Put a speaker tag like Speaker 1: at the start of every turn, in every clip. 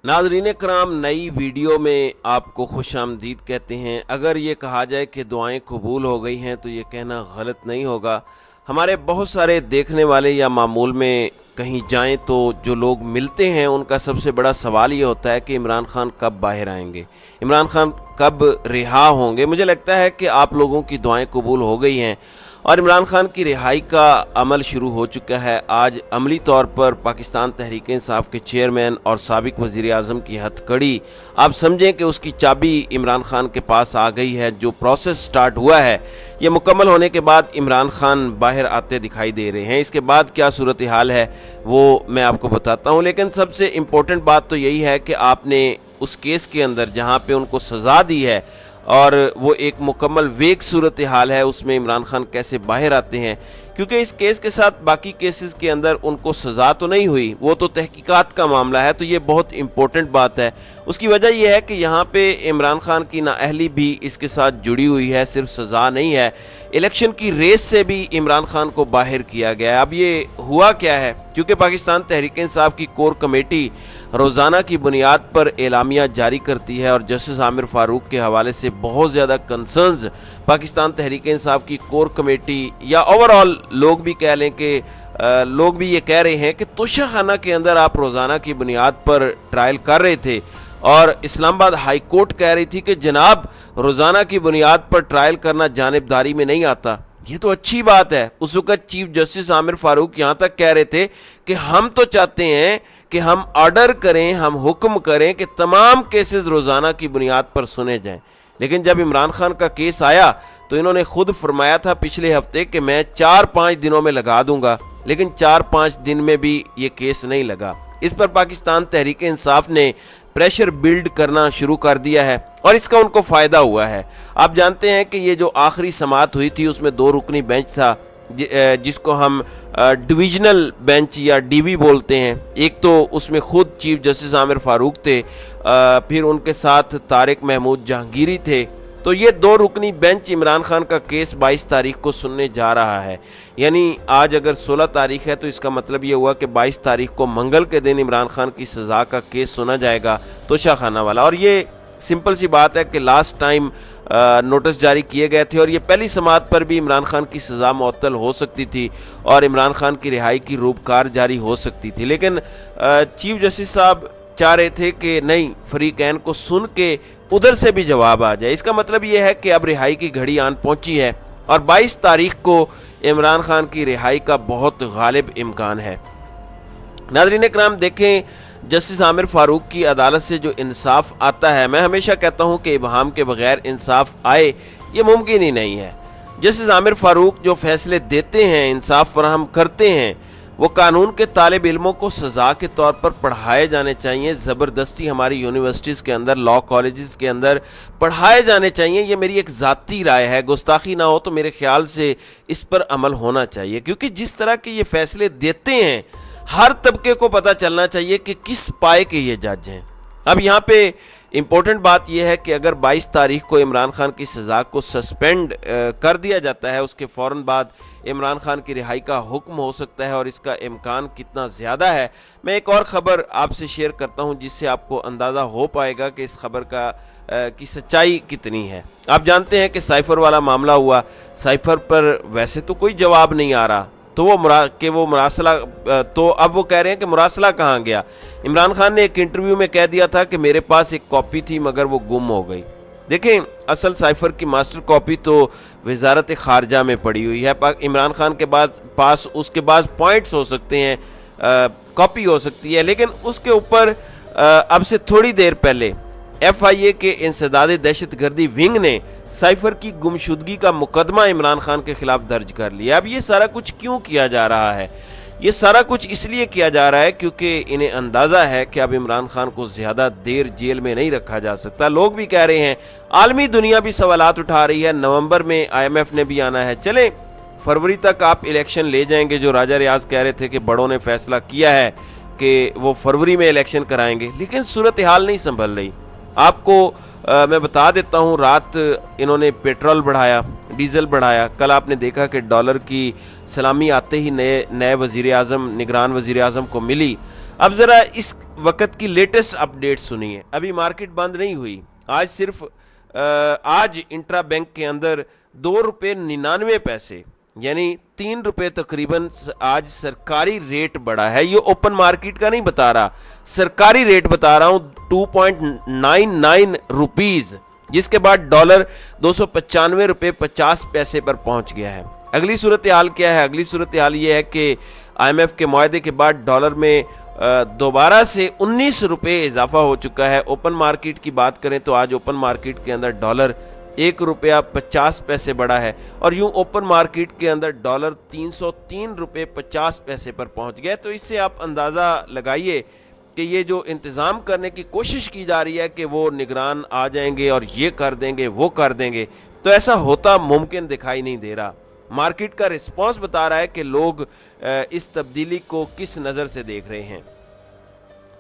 Speaker 1: नाज़रीन कराम, नई वीडियो में आपको खुश आमदीद कहते हैं। अगर ये कहा जाए कि दुआएं कबूल हो गई हैं तो ये कहना गलत नहीं होगा। हमारे बहुत सारे देखने वाले या मामूल में कहीं जाएं तो जो लोग मिलते हैं उनका सबसे बड़ा सवाल ये होता है कि इमरान खान कब बाहर आएंगे, इमरान खान कब रिहा होंगे। मुझे लगता है कि आप लोगों की दुआएं कबूल हो गई हैं और इमरान खान की रिहाई का अमल शुरू हो चुका है। आज अमली तौर पर पाकिस्तान तहरीक इंसाफ के चेयरमैन और साबिक वज़ीर आज़म की हथकड़ी, आप समझें कि उसकी चाबी इमरान खान के पास आ गई है। जो प्रोसेस स्टार्ट हुआ है ये मुकम्मल होने के बाद इमरान खान बाहर आते दिखाई दे रहे हैं। इसके बाद क्या सूरत हाल है वो मैं आपको बताता हूँ, लेकिन सबसे इम्पोर्टेंट बात तो यही है कि आपने उस केस के अंदर जहाँ पे उनको सज़ा दी है और वो एक मुकम्मल वेग सूरत हाल है, उसमें इमरान खान कैसे बाहर आते हैं। क्योंकि इस केस के साथ बाकी केसेस के अंदर उनको सज़ा तो नहीं हुई, वो तो तहकीकात का मामला है, तो ये बहुत इम्पोर्टेंट बात है। उसकी वजह यह है कि यहाँ पे इमरान खान की नाअहली भी इसके साथ जुड़ी हुई है, सिर्फ सज़ा नहीं है, इलेक्शन की रेस से भी इमरान खान को बाहर किया गया है। अब ये हुआ क्या है, क्योंकि पाकिस्तान तहरीक इंसाफ की कोर कमेटी रोज़ाना की बुनियाद पर एलामिया जारी करती है और जस्टिस आमिर फ़ारूक के हवाले से बहुत ज़्यादा कंसर्न्स पाकिस्तान तहरीक इंसाफ की कोर कमेटी या ओवरऑल लोग भी कह लें कि लोग भी ये कह रहे हैं कि तोशा खाना के अंदर आप रोज़ाना की बुनियाद पर ट्रायल कर रहे थे और इस्लामाबाद हाई कोर्ट कह रही थी कि जनाब रोज़ाना की बुनियाद पर ट्रायल करना जानिबदारी में नहीं आता। ये तो अच्छी बात है। उस वक्त चीफ जस्टिस आमिर फ़ारूक यहाँ तक कह रहे थे कि हम तो चाहते हैं कि हम ऑर्डर करें, हम हुक्म करें कि तमाम केसेस रोज़ाना की बुनियाद पर सुने जाएं। लेकिन जब इमरान खान का केस आया तो इन्होंने खुद फरमाया था पिछले हफ्ते कि मैं 4-5 दिनों में लगा दूंगा, लेकिन 4-5 दिन में भी ये केस नहीं लगा। इस पर पाकिस्तान तहरीक इंसाफ ने प्रेशर बिल्ड करना शुरू कर दिया है और इसका उनको फ़ायदा हुआ है। आप जानते हैं कि ये जो आखिरी समाअत हुई थी उसमें 2 रुकनी बेंच था, जिसको हम डिविजनल बेंच या डीवी बोलते हैं। एक तो उसमें खुद चीफ जस्टिस आमिर फ़ारूक थे, फिर उनके साथ तारिक महमूद जहांगीरी थे। तो ये 2 रुकनी बेंच इमरान खान का केस 22 तारीख को सुनने जा रहा है। यानी आज अगर 16 तारीख है तो इसका मतलब ये हुआ कि 22 तारीख को मंगल के दिन इमरान खान की सज़ा का केस सुना जाएगा, तोशा खाना वाला। और ये सिंपल सी बात है कि लास्ट टाइम नोटिस जारी किए गए थे और ये पहली समाअत पर भी इमरान खान की सज़ा मुअत्तल हो सकती थी और इमरान खान की रिहाई की रूपकार जारी हो सकती थी। लेकिन चीफ जस्टिस साहब चाह रहे थे कि नहीं, फरीकैन को सुन के उधर से भी जवाब आ जाए। इसका मतलब ये है कि अब रिहाई की घड़ी आन पहुंची है और 22 तारीख को इमरान खान की रिहाई का बहुत गालिब इम्कान है। नाज़रीन कराम, देखें जस्टिस आमिर फ़ारूक की अदालत से जो इंसाफ आता है, मैं हमेशा कहता हूँ कि इबहाम के बगैर इंसाफ आए ये मुमकिन ही नहीं है। जस्टिस आमिर फ़ारूक जो फैसले देते हैं, इंसाफ फराहम करते हैं, वो कानून के तालिब इल्मों को सज़ा के तौर पर पढ़ाए जाने चाहिए। ज़बरदस्ती हमारी यूनिवर्सिटीज़ के अंदर, लॉ कॉलेजेस के अंदर पढ़ाए जाने चाहिए। ये मेरी एक ज़ाती राय है, गुस्ताखी ना हो तो मेरे ख्याल से इस पर अमल होना चाहिए, क्योंकि जिस तरह के ये फैसले देते हैं हर तबके को पता चलना चाहिए कि किस पाए के ये जज हैं। अब यहाँ पे इम्पोर्टेंट बात यह है कि अगर 22 तारीख को इमरान खान की सज़ा को सस्पेंड कर दिया जाता है, उसके फ़ौरन बाद इमरान खान की रिहाई का हुक्म हो सकता है और इसका इम्कान कितना ज़्यादा है, मैं एक और ख़बर आपसे शेयर करता हूँ जिससे आपको अंदाज़ा हो पाएगा कि इस खबर का की सच्चाई कितनी है। आप जानते हैं कि साइफ़र वाला मामला हुआ, साइफ़र पर वैसे तो कोई जवाब नहीं आ रहा, तो वो मुरासला, तो अब वो कह रहे हैं कि मुरासला कहाँ गया। इमरान खान ने एक इंटरव्यू में कह दिया था कि मेरे पास एक कॉपी थी मगर वो गुम हो गई। देखें, असल साइफ़र की मास्टर कॉपी तो वजारत ख़ारजा में पड़ी हुई है। इमरान खान के पास उसके बाद पॉइंट्स हो सकते हैं, कॉपी हो सकती है, लेकिन उसके ऊपर अब से थोड़ी देर पहले FIA के इंसदाद दहशतगर्दी विंग ने साइफ़र की गुमशुदगी का मुकदमा इमरान खान के खिलाफ दर्ज कर लिया। अब ये सारा कुछ क्यों किया जा रहा है? ये सारा कुछ इसलिए किया जा रहा है क्योंकि इन्हें अंदाज़ा है कि अब इमरान खान को ज़्यादा देर जेल में नहीं रखा जा सकता। लोग भी कह रहे हैं, आलमी दुनिया भी सवालात उठा रही है, नवंबर में IMF ने भी आना है, चलें फरवरी तक आप इलेक्शन ले जाएंगे। जो राजा रियाज कह रहे थे कि बड़ों ने फैसला किया है कि वो फरवरी में इलेक्शन कराएंगे, लेकिन सूरत हाल नहीं संभल रही। आपको मैं बता देता हूँ, रात इन्होंने पेट्रोल बढ़ाया, डीज़ल बढ़ाया। कल आपने देखा कि डॉलर की सलामी आते ही नए वज़ीर आज़म, निगरान वज़ीर आज़म को मिली। अब ज़रा इस वक्त की लेटेस्ट अपडेट सुनिए। अभी मार्केट बंद नहीं हुई, आज सिर्फ आज इंट्रा बैंक के अंदर ₹2.99 यानी 3 रुपये तकरीबन आज सरकारी रेट बढ़ा है। ये ओपन मार्केट का नहीं बता रहा, सरकारी रेट बता रहा हूँ, 2.99 रुपीज़, जिसके बाद डॉलर ₹295.50 पर पहुंच गया है। अगली सूरत हाल क्या है? अगली सूरत हाल ये है कि IMF के मुआहदे के बाद डॉलर में दोबारा से 19 रुपये इजाफा हो चुका है। ओपन मार्केट की बात करें तो आज ओपन मार्केट के अंदर डॉलर ₹1.50 बढ़ा है और यूं ओपन मार्केट के अंदर डॉलर ₹303.50 पर पहुंच गया। तो इससे आप अंदाज़ा लगाइए कि ये जो इंतज़ाम करने की कोशिश की जा रही है कि वो निगरान आ जाएंगे और ये कर देंगे वो कर देंगे, तो ऐसा होता मुमकिन दिखाई नहीं दे रहा। मार्केट का रिस्पांस बता रहा है कि लोग इस तब्दीली को किस नज़र से देख रहे हैं।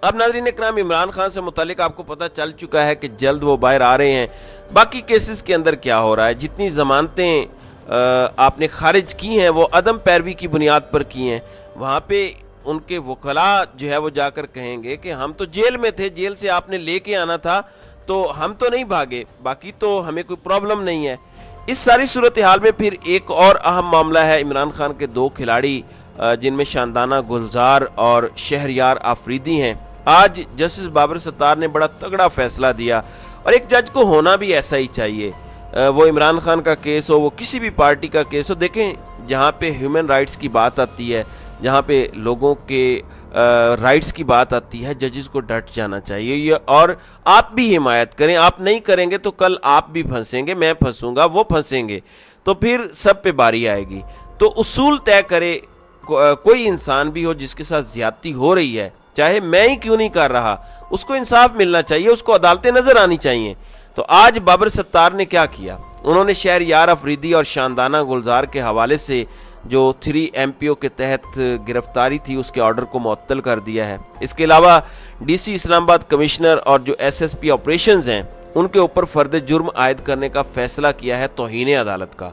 Speaker 1: अब नाज़रीन इकराम, इमरान खान से मुतालिक आपको पता चल चुका है कि जल्द वो बाहर आ रहे हैं। बाकी केसेस के अंदर क्या हो रहा है, जितनी ज़मानतें आपने खारिज की हैं वो अदम पैरवी की बुनियाद पर की हैं। वहाँ पे उनके वकला जो है वो जाकर कहेंगे कि हम तो जेल में थे, जेल से आपने लेके आना था तो हम तो नहीं भागे, बाकी तो हमें कोई प्रॉब्लम नहीं है। इस सारी सूरत हाल में फिर एक और अहम मामला है इमरान खान के 2 खिलाड़ी जिनमें शानदाना गुलजार और शहरयार आफरीदी हैं। आज जस्टिस बाबर सत्तार ने बड़ा तगड़ा फैसला दिया और एक जज को होना भी ऐसा ही चाहिए। वो इमरान खान का केस हो, वो किसी भी पार्टी का केस हो, देखें जहाँ पे ह्यूमन राइट्स की बात आती है, जहाँ पे लोगों के राइट्स की बात आती है, जजेस को डट जाना चाहिए ये, और आप भी हिमायत करें। आप नहीं करेंगे तो कल आप भी फंसेंगे, मैं फंसूंगा, वो फंसेंगे, तो फिर सब पे बारी आएगी। तो उसूल तय करे, कोई इंसान भी हो जिसके साथ ज्यादती हो रही है, चाहे मैं ही क्यों नहीं कर रहा, उसको इंसाफ मिलना चाहिए, उसको अदालतें नजर आनी चाहिए। तो आज बाबर सत्तार ने क्या किया, उन्होंने शहरयार अफरीदी और शानदाना गुलजार के हवाले से जो 3 MPO के तहत गिरफ्तारी थी उसके ऑर्डर को मुअत्तल कर दिया है। इसके अलावा DC इस्लामाबाद कमिश्नर और जो SSP ऑपरेशंस हैं उनके ऊपर फर्द जुर्म आयद करने का फैसला किया है तौहीन अदालत का,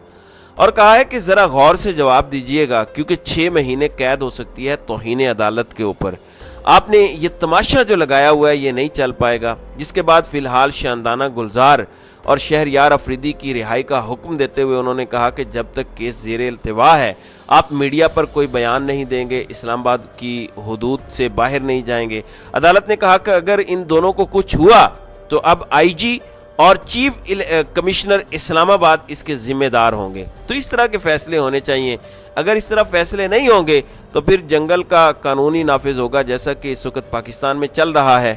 Speaker 1: और कहा है कि ज़रा गौर से जवाब दीजिएगा क्योंकि 6 महीने कैद हो सकती है तौहीन अदालत के ऊपर। आपने ये तमाशा जो लगाया हुआ है ये नहीं चल पाएगा। जिसके बाद फ़िलहाल शानदाना गुलजार और शहरयार अफरीदी की रिहाई का हुक्म देते हुए उन्होंने कहा कि जब तक केस ज़ेरे इल्तिवा है आप मीडिया पर कोई बयान नहीं देंगे, इस्लामाबाद की हुदूद से बाहर नहीं जाएंगे। अदालत ने कहा कि अगर इन दोनों को कुछ हुआ तो अब IG और चीफ कमिश्नर इस्लामाबाद इसके जिम्मेदार होंगे। तो इस तरह के फैसले होने चाहिए। अगर इस तरह फैसले नहीं होंगे तो फिर जंगल का कानूनी नाफिज होगा, जैसा कि इस वक्त पाकिस्तान में चल रहा है।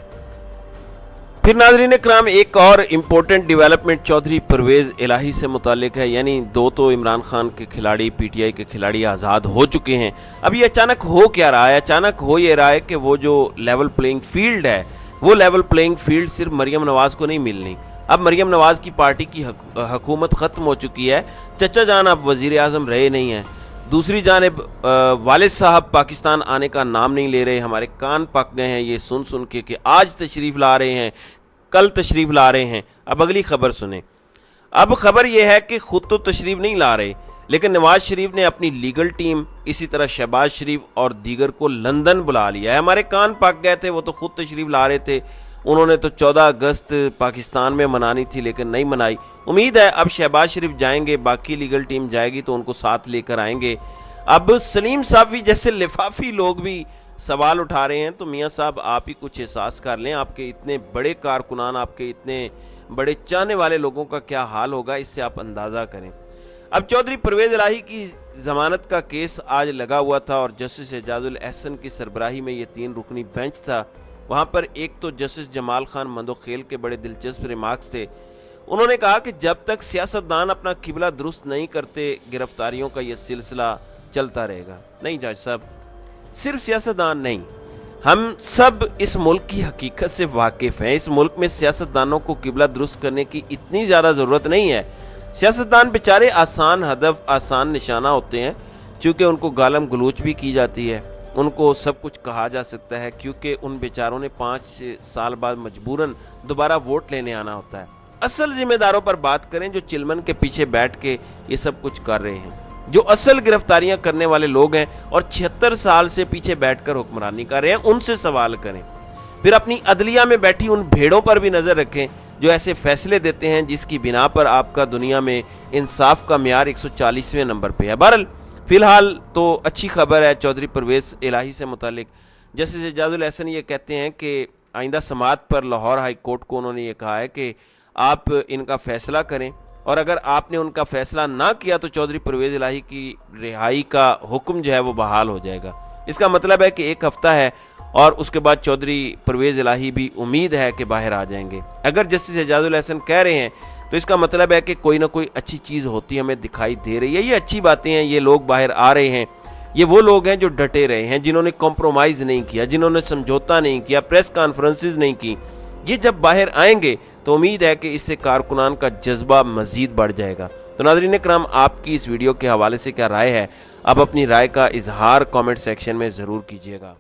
Speaker 1: फिर नाज़रीन इकराम, एक और इम्पोर्टेंट डेवलपमेंट चौधरी परवेज़ इलाही से मुतालिक है। यानी 2 तो इमरान खान के खिलाड़ी, PTI के खिलाड़ी आज़ाद हो चुके हैं। अब ये अचानक हो क्या रहा है? अचानक हो ये रहा है कि वो जो लेवल प्लेइंग फील्ड है, वो लेवल प्लेइंग फील्ड सिर्फ मरियम नवाज़ को नहीं मिलनी। अब मरियम नवाज़ की पार्टी की हुकूमत ख़त्म हो चुकी है, चचा जान अब वज़ीर आज़म रहे नहीं हैं। दूसरी जानिब वालिद साहब पाकिस्तान आने का नाम नहीं ले रहे। हमारे कान पक गए हैं ये सुन सुन के कि आज तशरीफ़ ला रहे हैं, कल तशरीफ़ ला रहे हैं। अब अगली खबर सुने। अब खबर यह है कि ख़ुद तो तशरीफ़ नहीं ला रहे, लेकिन नवाज शरीफ ने अपनी लीगल टीम, इसी तरह शहबाज शरीफ और दीगर को लंदन बुला लिया है। हमारे कान पक गए थे, वो तो ख़ुद तशरीफ़ ला रहे थे। उन्होंने तो 14 अगस्त पाकिस्तान में मनानी थी लेकिन नहीं मनाई। उम्मीद है अब शहबाज शरीफ जाएंगे, बाकी लीगल टीम जाएगी तो उनको साथ लेकर आएंगे। अब सलीम साफ़ी जैसे लिफाफी लोग भी सवाल उठा रहे हैं। तो मियाँ साहब आप ही कुछ एहसास कर लें, आपके इतने बड़े कारकुनान, आपके इतने बड़े चाहने वाले लोगों का क्या हाल होगा, इससे आप अंदाज़ा करें। अब चौधरी परवेज़ इलाही की ज़मानत का केस आज लगा हुआ था और जस्टिस एजाजुल एहसन की सरबराही में ये 3 रुकनी बेंच था। वहाँ पर एक तो जस्टिस जमाल खान मंदोखेल के बड़े दिलचस्प रिमार्क्स थे। उन्होंने कहा कि जब तक सियासतदान अपना किबला दुरुस्त नहीं करते गिरफ्तारियों का ये सिलसिला चलता रहेगा। नहीं जज साहब, सिर्फ सियासतदान नहीं, हम सब इस मुल्क की हकीकत से वाकिफ़ हैं। इस मुल्क में सियासतदानों को किबला दुरुस्त करने की इतनी ज़्यादा ज़रूरत नहीं है। सियासतदान बेचारे आसान हदफ, आसान निशाना होते हैं, चूँकि उनको गालम गलूच भी की जाती है, उनको सब कुछ कहा जा सकता है, क्योंकि उन बेचारों ने 5 साल बाद मजबूरन दोबारा वोट लेने आना होता है। असल जिम्मेदारों पर बात करें जो चिलमन के पीछे बैठ के ये सब कुछ कर रहे हैं, जो असल गिरफ्तारियां करने वाले लोग हैं और 76 साल से पीछे बैठकर हुक्मरानी कर रहे हैं, उनसे सवाल करें। फिर अपनी अदलिया में बैठी उन भेड़ों पर भी नज़र रखें जो ऐसे फैसले देते हैं जिसकी बिना पर आपका दुनिया में इंसाफ का म्यार 140वें नंबर पे है। बहरहाल फ़िलहाल तो अच्छी खबर है चौधरी परवेज़ इलाही से मुतालिक। जस्टिस एजाजुल एहसन ये कहते हैं कि आइंदा समाअत पर लाहौर हाई कोर्ट को उन्होंने ये कहा है कि आप इनका फ़ैसला करें, और अगर आपने उनका फ़ैसला ना किया तो चौधरी परवेज़ इलाही की रिहाई का हुक्म जो है वो बहाल हो जाएगा। इसका मतलब है कि 1 हफ़्ता है और उसके बाद चौधरी परवेज़ इलाही भी उम्मीद है कि बाहर आ जाएंगे। अगर जस्टिस एजाजुल एहसन कह रहे हैं तो इसका मतलब है कि कोई ना कोई अच्छी चीज़ होती हमें दिखाई दे रही है। ये अच्छी बातें हैं, ये लोग बाहर आ रहे हैं। ये वो लोग हैं जो डटे रहे हैं, जिन्होंने कॉम्प्रोमाइज़ नहीं किया, जिन्होंने समझौता नहीं किया, प्रेस कॉन्फ्रेंसेस नहीं की। ये जब बाहर आएंगे तो उम्मीद है कि इससे कारकुनान का जज्बा मज़ीद बढ़ जाएगा। तो नाज़रीन इकराम, आपकी इस वीडियो के हवाले से क्या राय है? आप अपनी राय का इजहार कमेंट सेक्शन में ज़रूर कीजिएगा।